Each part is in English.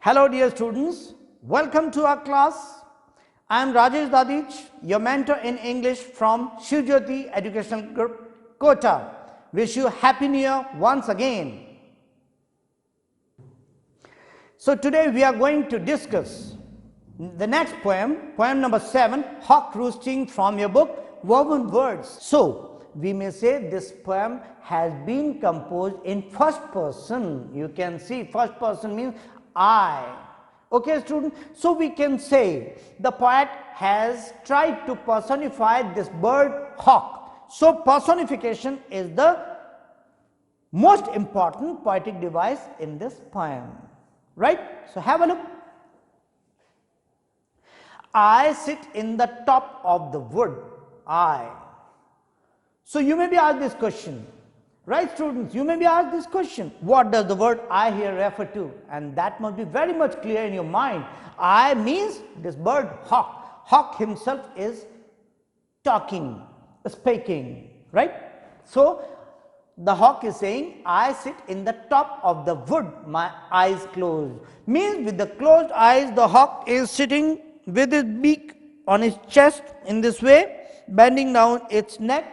Hello dear students, welcome to our class. I am Rajesh Dadich, your mentor in English from Shivjyoti Educational Group, Kota. Wish you Happy New Year once again. So today we are going to discuss the next poem, poem number 7, Hawk Roosting, from your book Woven Words. So we may say this poem has been composed in first person. You can see first person means I. Okay student, so we can say the poet has tried to personify this bird hawk. So personification is the most important poetic device in this poem, right? So have a look. I sit in the top of the wood, I. So you may be asked this question, right students, you may be asked this question, what does the word I here refer to? And that must be very much clear in your mind. I means this bird hawk. Hawk himself is talking, speaking, right? So the hawk is saying, I sit in the top of the wood, my eyes closed. Means with the closed eyes, the hawk is sitting with his beak on his chest in this way, bending down its neck.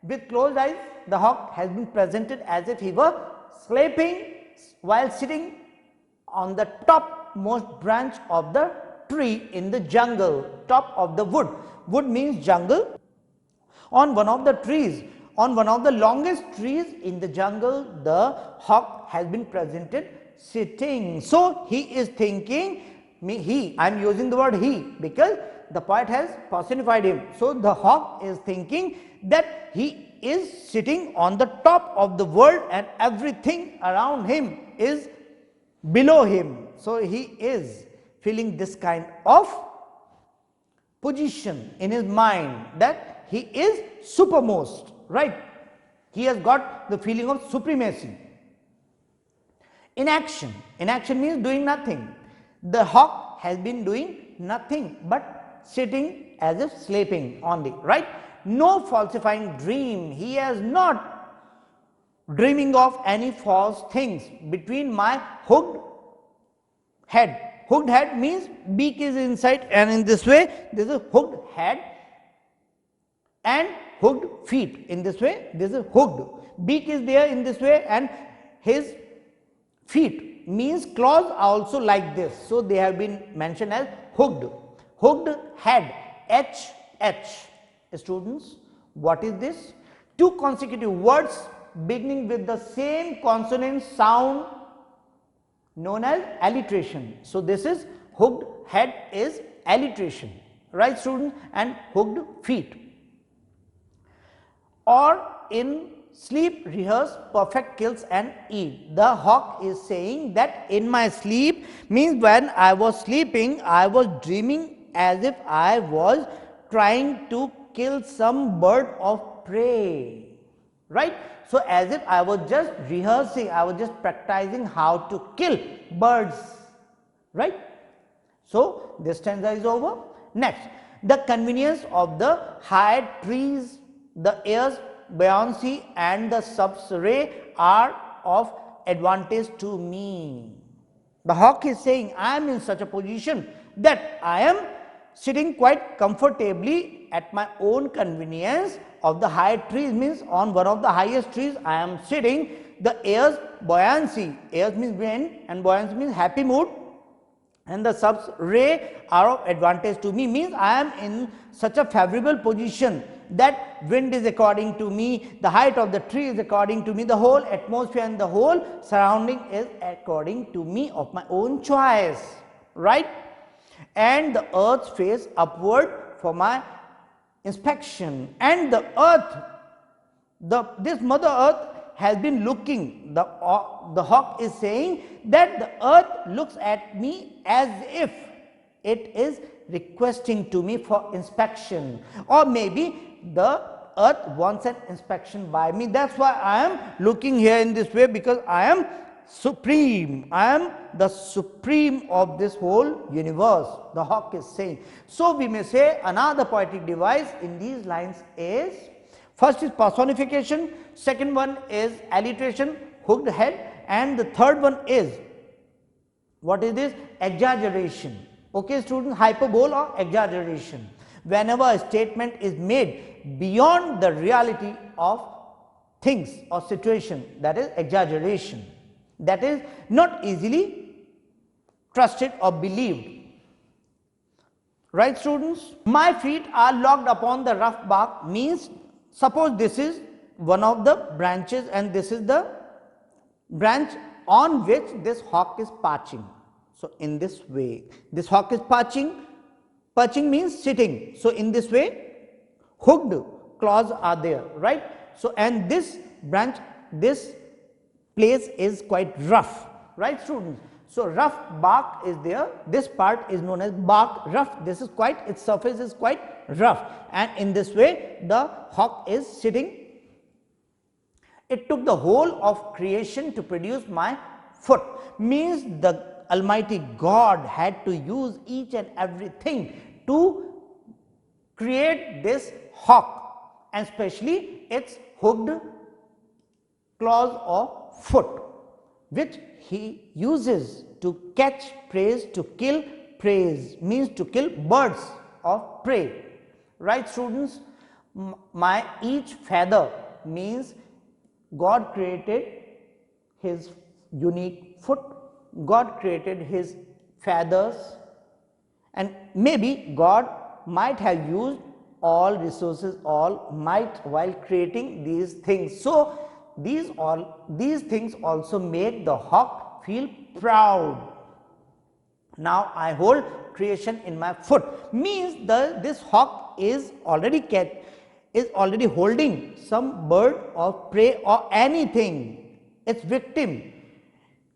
With closed eyes, the hawk has been presented as if he were sleeping while sitting on the topmost branch of the tree in the jungle, top of the wood. Wood means jungle. On one of the trees, on one of the longest trees in the jungle, the hawk has been presented sitting. So he is thinking, I am using the word he because the poet has personified him. So the hawk is thinking that he is sitting on the top of the world and everything around him is below him. So he is feeling this kind of position in his mind that he is supermost, right? He has got the feeling of supremacy. Inaction. Inaction means doing nothing. The hawk has been doing nothing but sitting as if sleeping only, right? No falsifying dream. He has not dreaming of any false things between my hooked head. Hooked head means beak is inside and in this way this is hooked head and hooked feet. In this way this is hooked. Beak is there in this way and his feet means claws are also like this. So they have been mentioned as hooked. Hooked head, H. Students, what is this? Two consecutive words beginning with the same consonant sound known as alliteration. So this is hooked head is alliteration, right students, and hooked feet. Or in sleep rehearse perfect kills and eat. The hawk is saying that in my sleep means when I was sleeping I was dreaming as if I was trying to kill some bird of prey, right? So as if I was just rehearsing, I was just practicing how to kill birds, right? So this stanza is over. Next, the convenience of the high trees, the air's buoyancy and the sun's ray are of advantage to me. The hawk is saying I am in such a position that I am sitting quite comfortably at my own convenience of the high trees, means on one of the highest trees I am sitting. The air's buoyancy, air means wind and buoyancy means happy mood, and the sun's ray are of advantage to me, means I am in such a favorable position that wind is according to me, the height of the tree is according to me, the whole atmosphere and the whole surrounding is according to me of my own choice, right? And the earth's face upward for my inspection, and the earth, this mother earth has been looking, the hawk is saying that the earth looks at me as if it is requesting to me for inspection, or maybe the earth wants an inspection by me. That's why I am looking here in this way, because I am supreme, I am the supreme of this whole universe, the hawk is saying. So we may say another poetic device in these lines is, first is personification, second one is alliteration, hooked head, and the third one is What is this? Exaggeration. Okay, students, hyperbole or exaggeration. Whenever a statement is made beyond the reality of things or situation, that is exaggeration. That is not easily trusted or believed. Right, students? My feet are locked upon the rough bark means, suppose this is one of the branches and this is the branch on which this hawk is perching. So in this way, this hawk is perching. Perching means sitting. So in this way, hooked claws are there, right? So and this branch, this place is quite rough, right, students? So rough bark is there. This part is known as bark rough. This is quite, its surface is quite rough, and in this way the hawk is sitting. It took the whole of creation to produce my foot, means the Almighty God had to use each and everything to create this hawk, and especially its hooked claws or foot, which he uses to catch prey, to kill prey, means to kill birds of prey. Right, students? My each feather means God created his unique foot, God created his feathers, and maybe God might have used all resources, all might while creating these things. So these things also make the hawk feel proud. Now I hold creation in my foot, means this hawk is already holding some bird or prey or anything, its victim.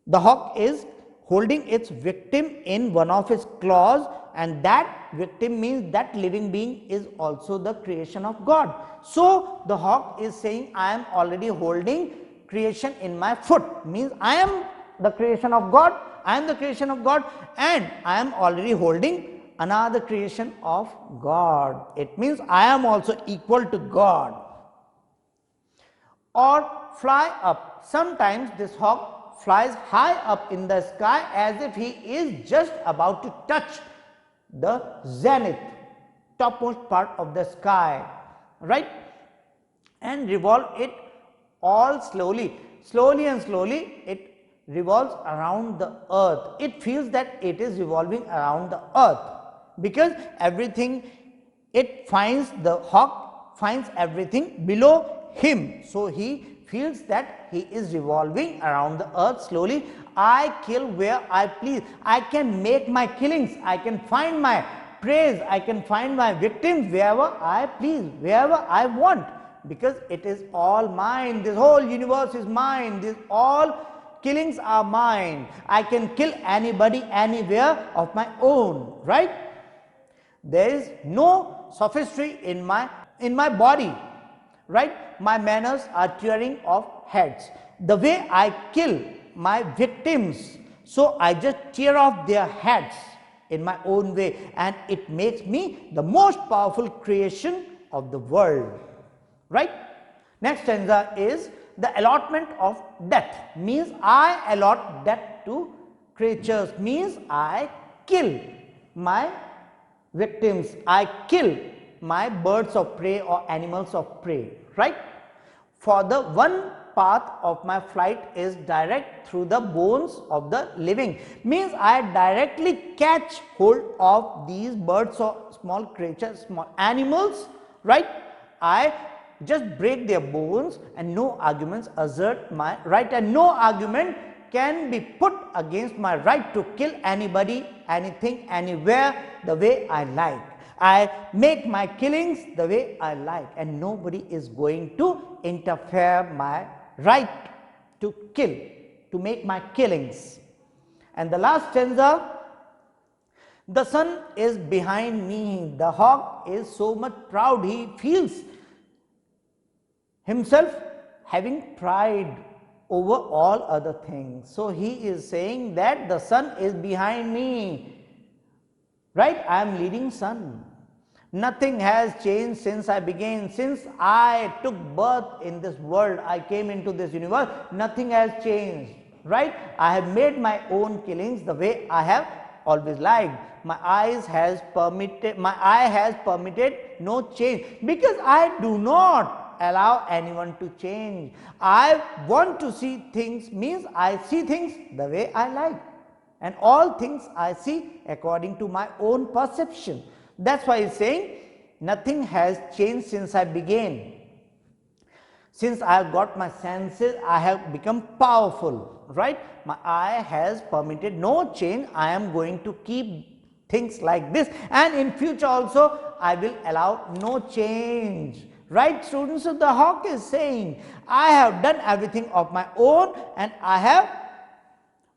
The hawk is holding its victim in one of its claws, and that victim means that living being is also the creation of God. So the hawk is saying, I am already holding creation in my foot, means I am the creation of God, I am the creation of God, and I am already holding another creation of God. It means I am also equal to God. Or fly up. Sometimes this hawk flies high up in the sky as if he is just about to touch the zenith, topmost part of the sky, right, and revolve it all slowly and slowly. It revolves around the earth. It feels that it is revolving around the earth, because everything it finds, the hawk finds everything below him, so he feels that he is revolving around the earth slowly. I kill where I please. I can make my killings, I can find my prey, I can find my victims wherever I please, wherever I want, because it is all mine. This whole universe is mine. This all killings are mine. I can kill anybody anywhere of my own, right? There is no sophistry in my body, right? My manners are tearing off heads. The way I kill my victims, so I just tear off their heads in my own way, and it makes me the most powerful creation of the world, right? Next stanza is the allotment of death, means I allot death to creatures, means I kill my victims, I kill my birds of prey or animals of prey, right? For the one path of my flight is direct through the bones of the living, means I directly catch hold of these birds or small creatures, small animals, right? I just break their bones, and no arguments assert my right, and no argument can be put against my right to kill anybody, anything, anywhere, the way I like. I make my killings the way I like, and nobody is going to interfere my right to kill, to make my killings. And the last stanza, the sun is behind me. The hawk is so much proud, he feels himself having pride over all other things. So he is saying that the sun is behind me, right? I am leading sun. Nothing has changed since I began, since I took birth in this world, I came into this universe, nothing has changed, right? I have made my own killings the way I have always liked. My eye has permitted no change, because I do not allow anyone to change. I want to see things, means I see things the way I like, and all things I see according to my own perception. That's why he's saying nothing has changed since I began. Since I have got my senses, I have become powerful, right? My eye has permitted no change. I am going to keep things like this, and in future also I will allow no change, right, students? So the hawk is saying, I have done everything of my own, and I have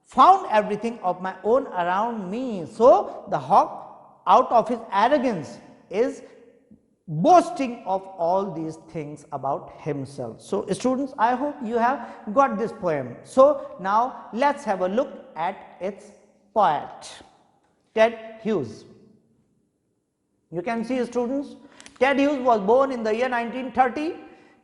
found everything of my own around me. So the hawk, out of his arrogance, is boasting of all these things about himself. So students, I hope you have got this poem. So now let's have a look at its poet, Ted Hughes. You can see, students, Ted Hughes was born in the year 1930,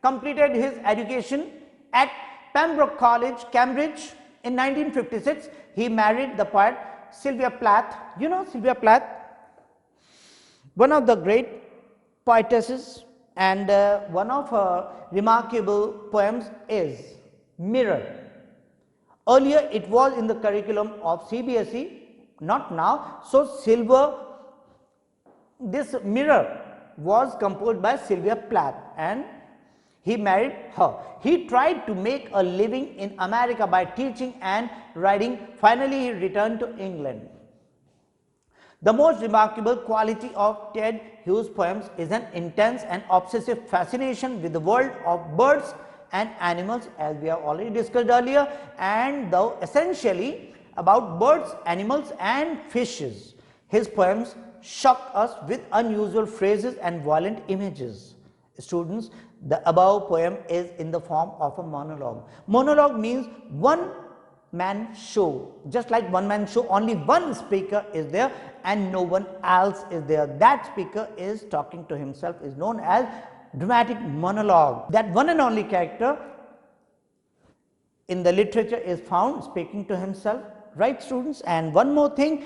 completed his education at Pembroke College, Cambridge. In 1956, he married the poet Sylvia Plath. You know Sylvia Plath, one of the great poetesses, and one of her remarkable poems is Mirror. Earlier it was in the curriculum of CBSE, not now. So this Mirror was composed by Sylvia Plath, and he married her. He tried to make a living in America by teaching and writing. Finally, he returned to England. The most remarkable quality of Ted Hughes' poems is an intense and obsessive fascination with the world of birds and animals, as we have already discussed earlier, and though essentially about birds, animals and fishes. His poems shock us with unusual phrases and violent images. Students, the above poem is in the form of a monologue. Monologue means one man show. Just like one man show, only one speaker is there and no one else is there. That speaker is talking to himself, is known as dramatic monologue. That one and only character in the literature is found speaking to himself, right, students? And one more thing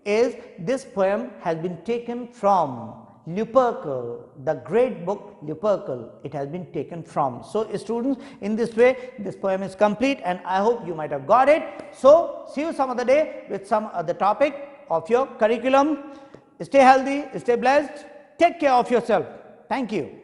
is, this poem has been taken from Lupercal, the great book Lupercal. It has been taken from. So students, in this way this poem is complete, and I hope you might have got it. So see you some other day with some other topic of your curriculum. Stay healthy, stay blessed, take care of yourself. Thank you.